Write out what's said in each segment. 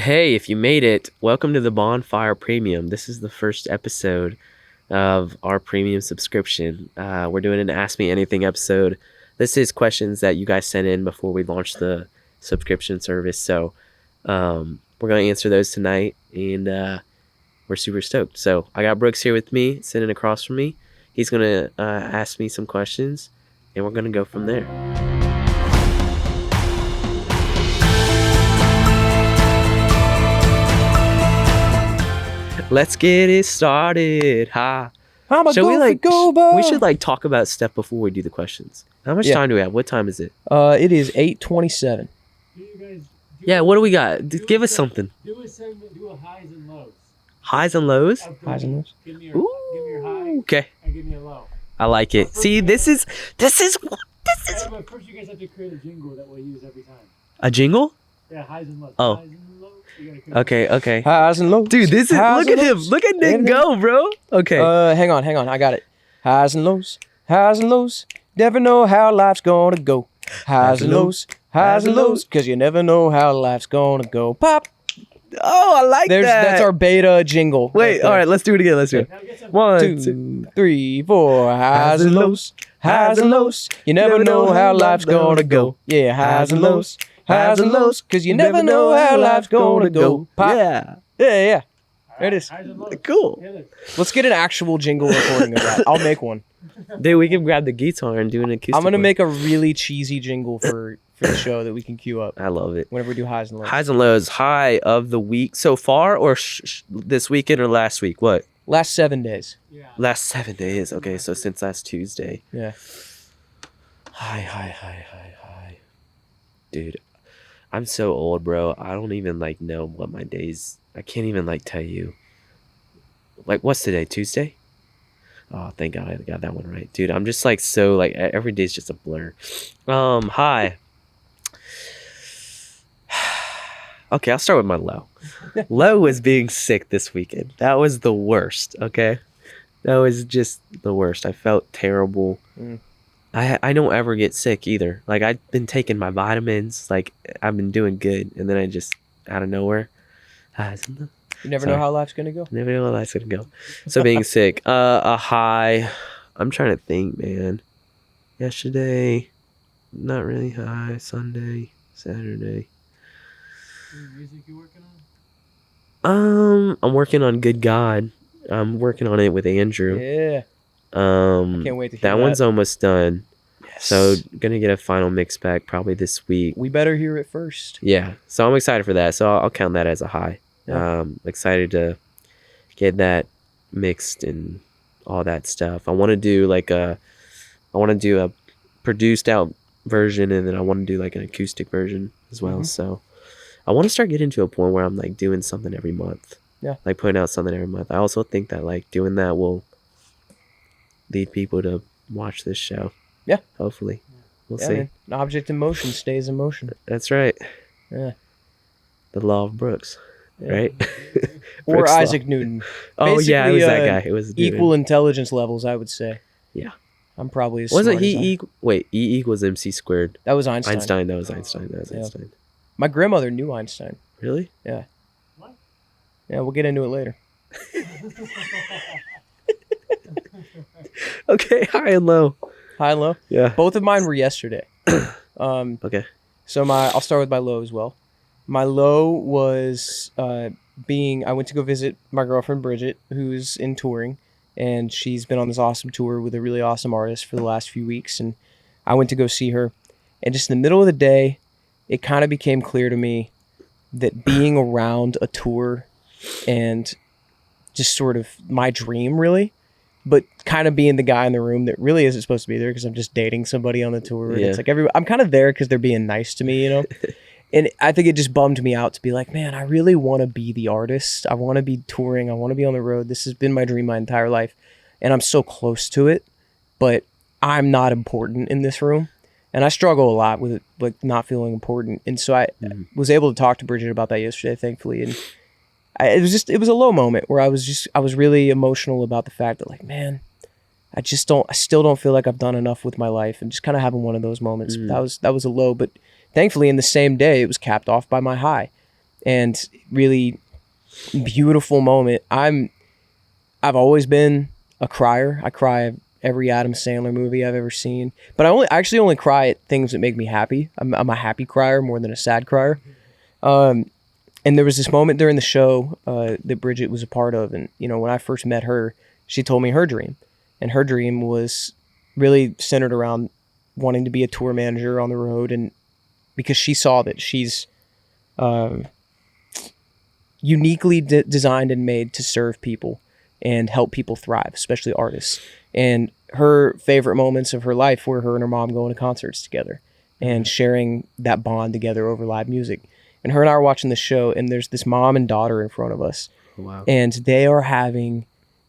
Hey, if you made it, welcome to the Bondfire Premium. This is the first episode of our premium subscription. We're doing an Ask Me Anything episode. This is questions that you guys sent in before we launched the subscription service. So we're going to answer those tonight, and we're super stoked. So I got Brooks here with me, sitting across from me. He's going to ask me some questions, and we're going to go from there. Let's get it started. Ha. Shall we we should talk about stuff before we do the questions. How much time do we have? What time is it? It is 8:27. Yeah, what do we got? Give us something. Do a highs and lows. Highs and lows? Highs and lows. Give me your high. Okay. And give me a low. I like it. See, this is. But first you guys have to create a jingle that we'll use every time. A jingle? Yeah, highs and lows. Oh. Highs and lows. You gotta create Okay. Highs and lows. Dude, this is. Highs Look at and him. lows. Look at Nick go, bro. Okay. Hang on. I got it. Highs and lows. Highs and lows. Never know how life's gonna go. Highs and lows. Highs and lows. Cause you never know how life's gonna go. Pop. Oh, I like that. That's our beta jingle. Wait, all right, let's do it again. Let's do it. Now get some 1, 2, 2. 3, 4. Highs and lows. Highs and lows. You never know how life's gonna go. Yeah, highs and lows. Highs and lows. Cause you never know how life's gonna go. Pop. Yeah. Yeah. There it is. highs and lows. Cool. Yeah, look. Let's get an actual jingle recording of that. I'll make one. Dude, we can grab the guitar and do an acoustic. I'm gonna one. make a really cheesy jingle for the show that we can queue up I love it. whenever we do highs and lows. Highs and lows. High of the week so far, or this weekend or last week? What? Last 7 days. Yeah. Last 7 days. Okay, so since last Tuesday. Yeah. High. Dude, I'm so old, bro. I don't even know what my days. I can't even tell you. What's today? Tuesday? Oh, thank God I got that one right, dude. I'm just so every day's just a blur. High. Okay, I'll start with my low. Low was being sick this weekend. That was the worst. Okay, that was just the worst. I felt terrible. I don't ever get sick either. I've been taking my vitamins. I've been doing good, and then I just out of nowhere. You never Sorry. know how life's gonna go. Never know how life's gonna go. So being sick. A high. I'm trying to think, man. Yesterday, not really high. Sunday, Saturday. Any music you working on? I'm working on Good God. I'm working on it with Andrew. Yeah. Can't Can't wait to hear that one's almost done. Yes. So gonna get a final mix back probably this week. we better hear it first. Yeah. So I'm excited for that. So I'll count that as a high. Yeah. Excited to get that mixed and all that stuff. I want to do a produced out version, and then I want to do an acoustic version as well. Mhm. So I want to start getting to a point where I'm doing something every month. Yeah. Putting out something every month. I also think that doing that will lead people to watch this show. Yeah. Hopefully. We'll Yeah, see. man. An object in motion stays in motion. That's right. Yeah. The law of Brooks. Yeah. Right? Or Brooks' Law. Isaac Newton. Oh yeah, it was Basically, that guy. It was Newton. Equal intelligence levels, I would say. Yeah. I'm probably as Wasn't smart as he Wait, E equals MC squared. That was Einstein. That was Einstein. Yeah. Einstein. My grandmother knew Einstein. Really? Yeah. What? Yeah, we'll get into it later. Okay, high and low. High and low. Yeah. Both of mine were yesterday. Okay. So I'll start with my low as well. My low was I went to go visit my girlfriend Bridget, who's in touring, and she's been on this awesome tour with a really awesome artist for the last few weeks, and I went to go see her, and just in the middle of the day, it kind of became clear to me that being around a tour and just sort of my dream really, but kind of being the guy in the room that really isn't supposed to be there because I'm just dating somebody on the tour. And Yeah. it's I'm kind of there because they're being nice to me, And I think it just bummed me out to be like, man, I really want to be the artist. I want to be touring. I want to be on the road. This has been my dream my entire life. And I'm so close to it, but I'm not important in this room. And I struggle a lot with it, not feeling important. And so I was able to talk to Bridget about that yesterday, thankfully. And it was a low moment where I was really emotional about the fact that man, I still don't feel like I've done enough with my life, and just kind of having one of those moments. That was a low, but thankfully in the same day it was capped off by my high. and really beautiful moment. I've always been a crier. I cry every Adam Sandler movie I've ever seen, but I actually only cry at things that make me happy. I'm a happy crier more than a sad crier. And there was this moment during the show that Bridget was a part of, and when I first met her, she told me her dream, and her dream was really centered around wanting to be a tour manager on the road, and because she saw that she's uniquely designed and made to serve people and help people thrive, especially artists. And her favorite moments of her life were her and her mom going to concerts together and sharing that bond together over live music. And her and I are watching the show, and there's this mom and daughter in front of us. Wow. And they are having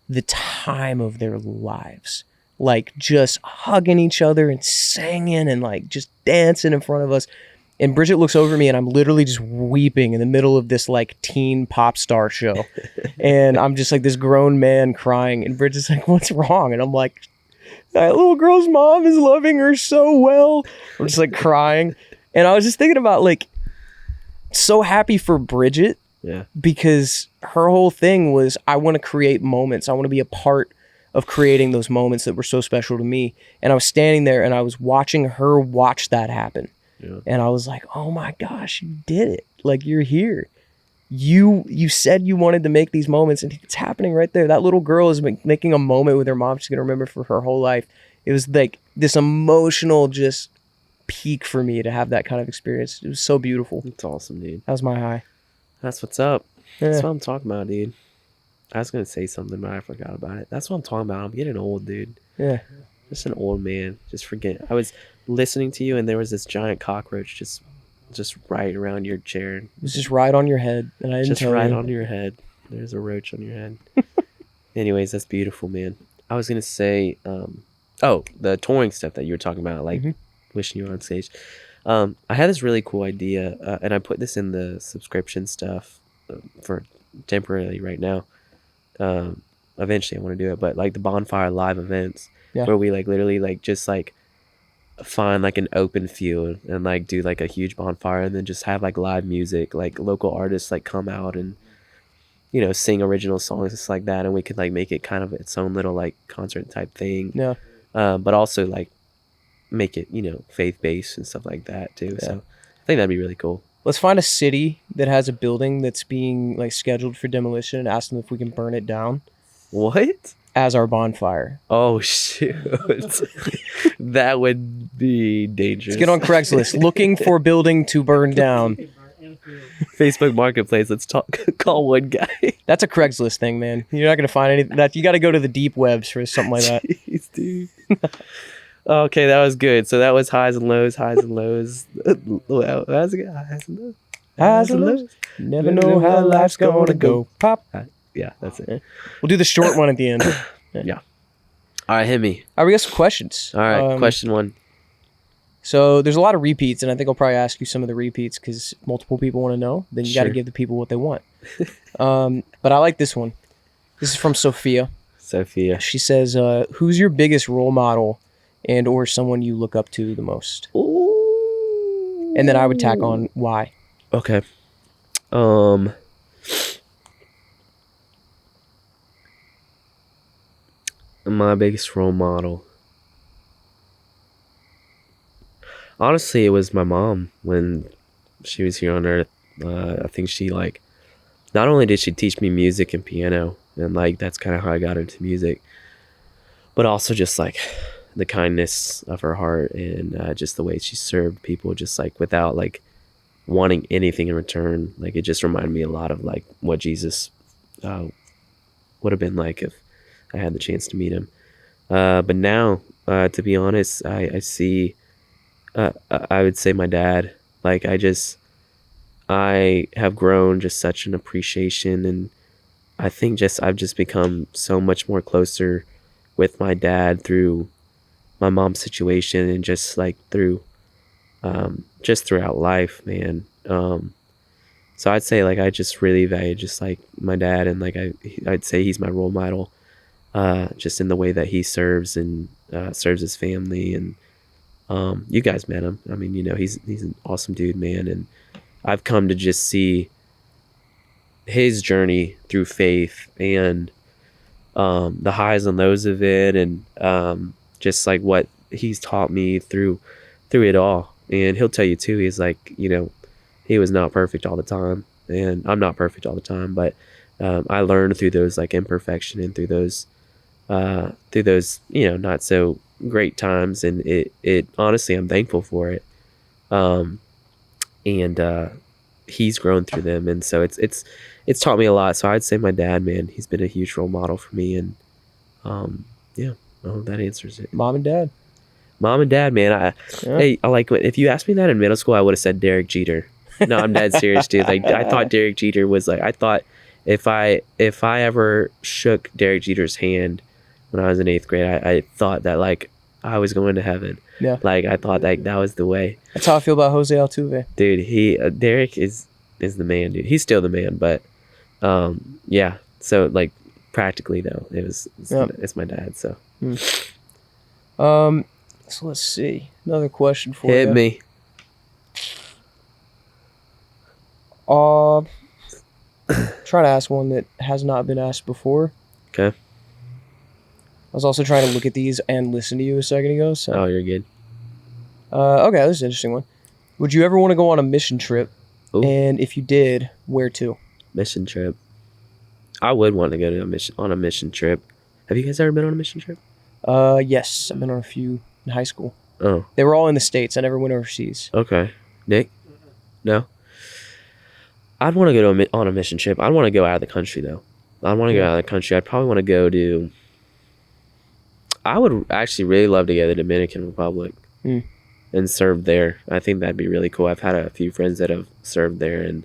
the time of their lives, like just hugging each other and singing and like just dancing in front of us. And Bridget looks over at me, and I'm literally just weeping in the middle of this like teen pop star show. And I'm just like this grown man crying. And Bridget's like, "What's wrong?" And I'm like, "That little girl's mom is loving her so well." I'm just like crying. And I was just thinking about like, so happy for Bridget. Yeah. Because her whole thing was, I want to create moments. I want to be a part of creating those moments that were so special to me. And I was standing there and I was watching her watch that happen. Yeah. And I was like, oh my gosh, you did it. Like, you're here. You said you wanted to make these moments, and it's happening right there. That little girl is making a moment with her mom she's going to remember for her whole life. It was like this emotional just peak for me to have that kind of experience. It was so beautiful. It's awesome, dude. That was my high. That's what's up. Yeah. That's what I'm talking about, dude. I was going to say something, but I forgot about it. That's what I'm talking about. I'm getting old, dude. Yeah. Just an old man. Just forget. I was listening to you, and there was this giant cockroach just right around your chair. It was just right on your head, and I didn't Just tell right you. on your head. There's a roach on your head. Anyways, that's beautiful, man. I was gonna say, the touring stuff that you were talking about, like wishing you were on stage. I had this really cool idea, and I put this in the subscription stuff for temporarily right now. Eventually, I want to do it, but like the Bondfire live events, where we like literally like just like find like an open field and like do like a huge bonfire, and then just have like live music, like local artists like come out and sing original songs, just like that, and we could like make it kind of its own little like concert type thing. Yeah. But also like make it faith-based and stuff like that too. So I think that'd be really cool. Let's find a city that has a building that's being like scheduled for demolition and ask them if we can burn it down What? as our bonfire. Oh shoot. That would be dangerous. Let's get on Craigslist looking for building to burn down. Facebook Marketplace. Let's call one guy. That's a Craigslist thing, man. You're not gonna find any that. You got to go to the deep webs for something like that. Jeez, dude. Okay, that was good. So that was highs and lows. Well, that's good. Highs and lows. Highs and lows. Never know how life's gonna go. Pop. Yeah, that's it. We'll do the short one at the end. Yeah. All right, hit me. All right, we got some questions. All right, question one. So there's a lot of repeats, and I think I'll probably ask you some of the repeats because multiple people want to know. Then you got to Sure. give the people what they want. But I like this one. This is from Sophia. Sophia. She says, who's your biggest role model and or someone you look up to the most? Ooh. And then I would tack on why. Okay. My biggest role model. Honestly, it was my mom when she was here on earth. I think she not only did she teach me music and piano, and that's kind of how I got into music, but also just the kindness of her heart and just the way she served people, just without wanting anything in return. It just reminded me a lot of what Jesus would have been like if I had the chance to meet him. But now, to be honest, I see. I would say my dad. I have grown just such an appreciation, and I think I've just become so much more closer with my dad through my mom's situation and just through just throughout life, man. So I'd say I just really value just my dad, and I'd say he's my role model, just in the way that he serves and serves his family. And you guys met him. I mean, he's an awesome dude, man. And I've come to just see his journey through faith and the highs and lows of it, and just like what he's taught me through it all. And he'll tell you too, he's like, you know, he was not perfect all the time, and I'm not perfect all the time, but I learned through those like imperfection and through those you know, not so great times, and it honestly, I'm thankful for it. And he's grown through them, and so it's taught me a lot. So I'd say my dad, man, he's been a huge role model for me, and yeah, I hope that answers it. Mom and dad. Mom and dad, man. Hey, I like if you asked me that in middle school, I would have said Derek Jeter. No, I'm dead serious, dude. Like I thought Derek Jeter was like, I thought if I ever shook Derek Jeter's hand when I was in 8th grade, I thought that like I was going to heaven. Yeah. Like I thought that was the way. That's how I feel about Jose Altuve. Dude, Derek is the man, dude. He's still the man, but yeah. So like practically though, it's my dad. So so let's see. Another question for hit you. me. Try to ask one that has not been asked before. Okay. I was also trying to look at these and listen to you a second ago. So. Oh, you're good. Okay, this is an interesting one. Would you ever want to go on a mission trip? Ooh. And if you did, where to? Mission trip. I would want to go to a mission trip. Have you guys ever been on a mission trip? Yes, I've been on a few in high school. Oh. They were all in the States. I never went overseas. Okay. Nick? No? I'd want to go on a mission trip. I'd want to go out of the country, though. I'd want to go out of the country. I'd probably want to go to... I would actually really love to go to the Dominican Republic and serve there. I think that'd be really cool. I've had a few friends that have served there, and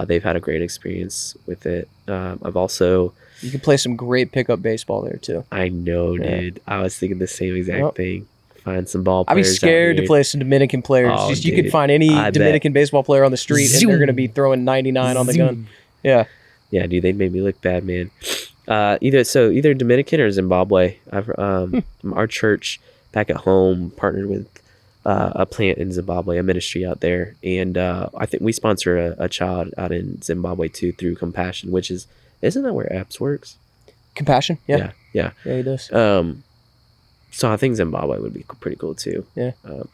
they've had a great experience with it. I've also... You could play some great pickup baseball there, too. I know, dude. I was thinking the same exact thing. Find some ball players. I'd be scared to play some Dominican players. Oh, you could find any Dominican baseball player on the street, and they're going to be throwing 99 on the gun. Yeah. Yeah, dude, they made me look bad, man. Either Dominican or Zimbabwe. Our church back at home partnered with a plant in Zimbabwe, a ministry out there, and I think we sponsor a child out in Zimbabwe too through Compassion, which isn't that where Epps works? Compassion, yeah, he does. So I think Zimbabwe would be pretty cool too. Yeah.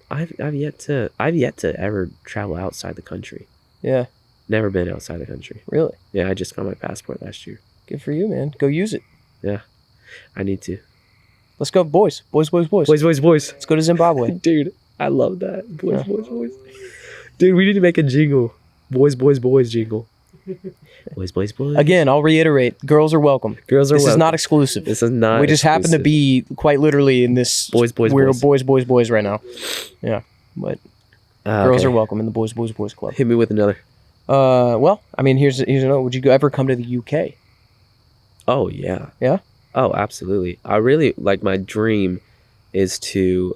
I've yet to ever travel outside the country. Yeah. Never been outside the country. Really? Yeah, I just got my passport last year. Good for you, man. Go use it. Yeah, I need to. Let's go, boys. Boys. Boys. Let's go to Zimbabwe. Dude, I love that. Boys. Dude, we need to make a jingle. Boys jingle. Boys. Again, I'll reiterate. Girls are welcome. This is not exclusive. This is not We just happen to be quite literally in this. We're boys right now. Yeah, but girls are welcome in the boys club. Hit me with another. Well, I mean, here's another. Would you ever come to the UK? Oh yeah. Yeah. Oh, absolutely. I really like. My dream is to.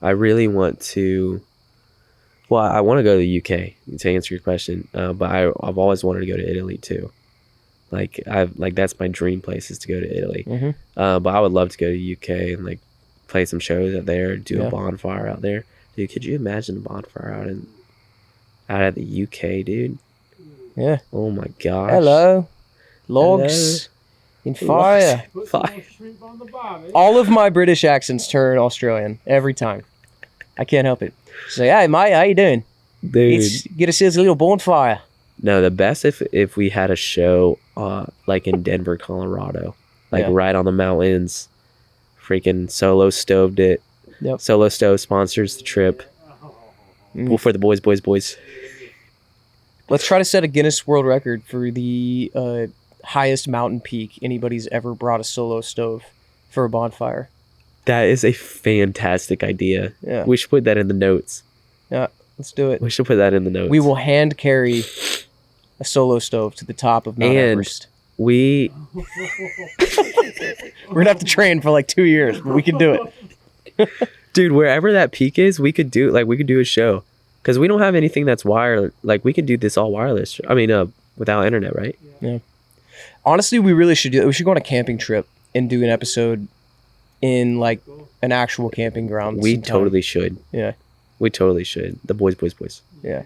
I really want to. Well, I want to go to the UK to answer your question, but I've always wanted to go to Italy too. That's my dream place is to go to Italy. Mm-hmm. But I would love to go to the UK and like play some shows out there, do a bonfire out there. Dude, could you imagine a bonfire out at the UK, dude? Yeah. Oh my gosh. Hello, logs in fire. Fire. All of my British accents turn Australian every time. I can't help it. Say, hey mate, how you doing? Dude. Get us a little bonfire. No, the best if we had a show like in Denver, Colorado, right on the mountains. Freaking Solo Stoved it. Yep. Solo Stove sponsors the trip. Well, for the boys. Let's try to set a Guinness World Record for the highest mountain peak anybody's ever brought a solo stove for a bonfire. That is a fantastic idea. Yeah. We should put that in the notes. Yeah, let's do it. We should put that in the notes. We will hand carry a solo stove to the top of Mount Everest. We're gonna have to train for like 2 years, but we can do it. Dude, wherever that peak is, we could do a show. Because we don't have anything that's wireless. Like, we could do this all wireless. I mean, without internet, right? Yeah. Honestly, we really should do it. We should go on a camping trip and do an episode in, like, an actual camping ground. We totally should. Yeah. We totally should. The boys. Yeah.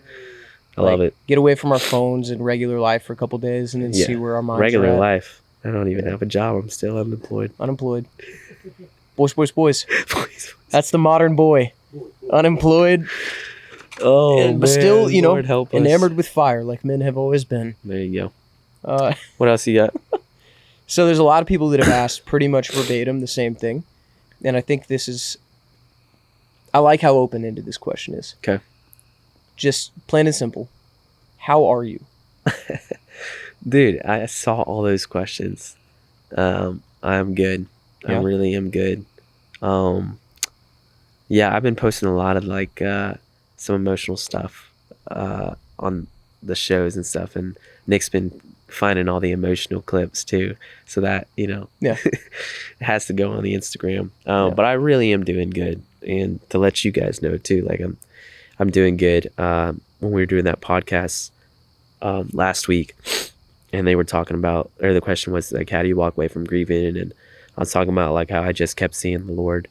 I love it. Get away from our phones and regular life for a couple days, and then Yeah. see where our minds Regular are at. life. I don't even have a job. I'm still unemployed. Unemployed. Boys, boys, boys. Please. That's the modern boy. Unemployed, Oh, but still, Lord, help us. enamored with fire, like men have always been. There you go. Uh, What else you got? so there's a lot of people that have asked pretty much verbatim the same thing, and I think I like how open-ended this question is. Okay. Just plain and simple. How are you? Dude, I saw all those questions. I'm good. I Yeah. really am good. Yeah, I've been posting a lot of like some emotional stuff on the shows and stuff, and Nick's been finding all the emotional clips too, so that Yeah. it has to go on the Instagram. Yeah. But I really am doing good, and to let you guys know too, like I'm doing good. When we were doing that podcast last week, and they were talking about, or the question was like, how do you walk away from grieving? And I was talking about like how I just kept seeing the Lord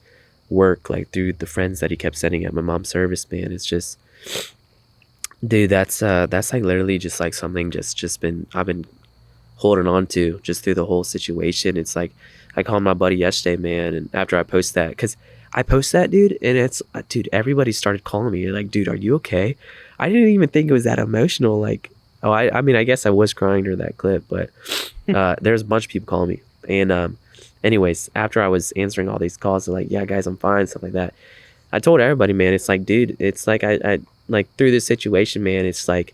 work like through the friends that he kept sending at my mom's service. Man, it's just, dude, that's like literally just like something I've been holding on to just through the whole situation. It's like I called my buddy yesterday, man, and after I post that, because I post that, dude, and it's dude, everybody started calling me like, dude, are you okay? I didn't even think it was that emotional. Like, oh, I mean, I guess I was crying during that clip, but there's a bunch of people calling me. And anyways, after I was answering all these calls, they're like, yeah, guys, I'm fine, stuff like that. I told everybody, man, it's like, dude, it's like I like through this situation, man, it's like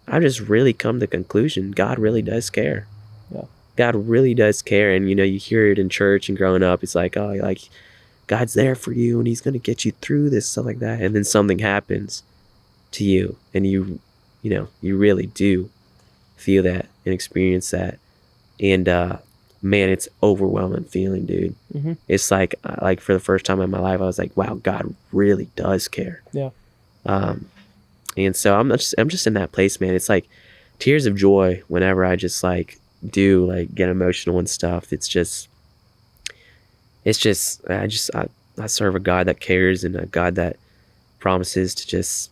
I just really come to the conclusion God really does care. Yeah. God really does care. And you hear it in church and growing up, it's like, oh, like God's there for you and he's gonna get you through this, stuff like that. And then something happens to you, and you really do feel that and experience that. And man, it's overwhelming feeling, dude. Mm-hmm. It's like for the first time in my life, I was like, wow, God really does care. Yeah. And so I'm just in that place, man. It's like tears of joy whenever I just like do like get emotional and stuff. I serve a God that cares, and a God that promises to just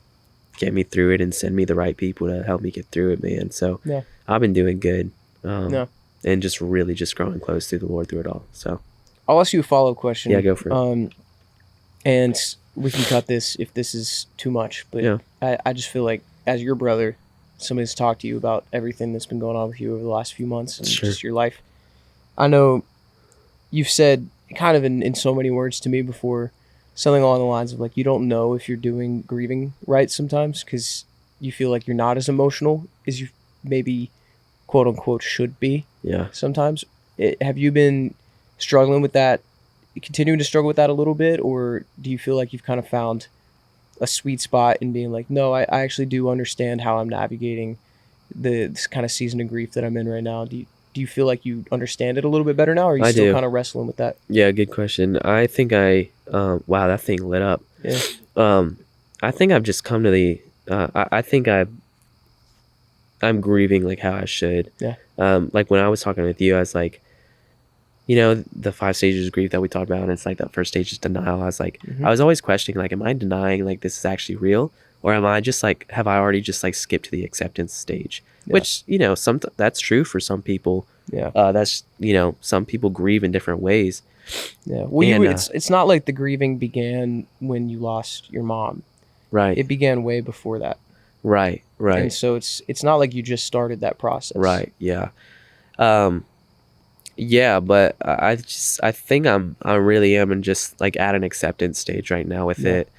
get me through it and send me the right people to help me get through it, man. So Yeah. I've been doing good. Yeah. And just really just growing close to the Lord through it all. So I'll ask you a follow-up question. yeah, go for it. And we can cut this if this is too much, but Yeah. I just feel like as your brother, somebody's talked to you about everything that's been going on with you over the last few months and Sure. just your life. I know you've said kind of in so many words to me before, something along the lines of like, you don't know if you're doing grieving right sometimes because you feel like you're not as emotional as you maybe quote unquote should be Yeah. sometimes. Have you been struggling with that, continuing to struggle with that a little bit, or do you feel like you've kind of found a sweet spot in being like, no, I actually do understand how I'm navigating this kind of season of grief that I'm in right now? Do you feel like you understand it a little bit better now, or are you I still do. kind of wrestling with that? Yeah, good question. I think wow, that thing lit up. Yeah. I think I've just come to the I think I'm grieving like how I should. Yeah. Like when I was talking with you, I was like, the 5 stages of grief that we talked about, and it's like that first stage is denial. I was like, Mhm. I was always questioning, like, am I denying like this is actually real, or am I just like, have I already just like skipped to the acceptance stage? Yeah. Which that's true for some people. Yeah. That's some people grieve in different ways. Yeah. Well, And, it's not like the grieving began when you lost your mom. Right. It began way before that. Right. And so it's not like you just started that process. Right. Yeah. Yeah, but I think I really am in just like at an acceptance stage right now with Yeah. it.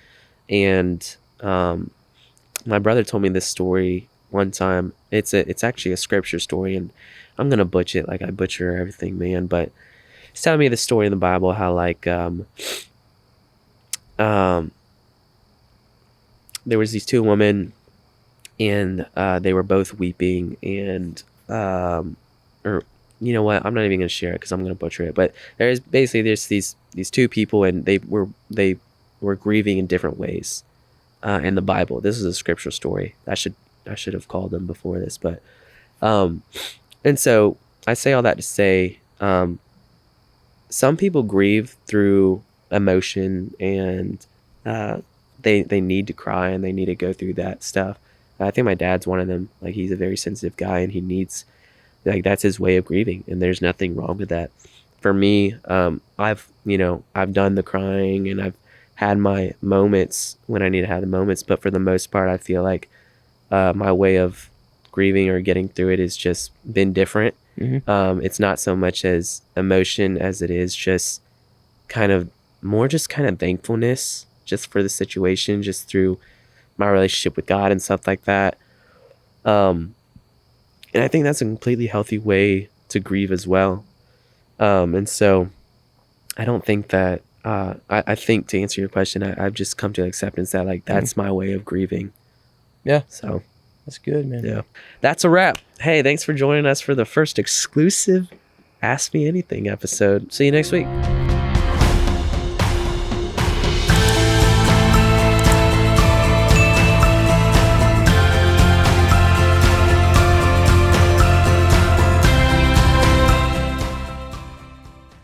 And my brother told me this story one time. It's actually a scripture story, and I'm gonna butcher it like I butcher everything, man. But he's telling me the story in the Bible how like there was these 2 women, and they were both weeping, and or you know what, I'm not even gonna share it because I'm gonna butcher it. But there's these 2 people, and they were grieving in different ways in the Bible. This is a scriptural story. I should have called them before this, but and so I say all that to say, some people grieve through emotion, and they need to cry and they need to go through that stuff. I think my dad's one of them. Like, he's a very sensitive guy, and he needs, like, that's his way of grieving, and there's nothing wrong with that. For me, I've done the crying, and I've had my moments when I need to have the moments, but for the most part, I feel like my way of grieving or getting through it has just been different. It's not so much as emotion as it is just kind of thankfulness just for the situation, just through my relationship with God and stuff like that. And I think that's a completely healthy way to grieve as well. And so I don't think that, I think, to answer your question, I've just come to acceptance that, like, that's my way of grieving. Yeah. So That's good, man. yeah, that's a wrap. Hey, thanks for joining us for the first exclusive Ask Me Anything episode. See you next week.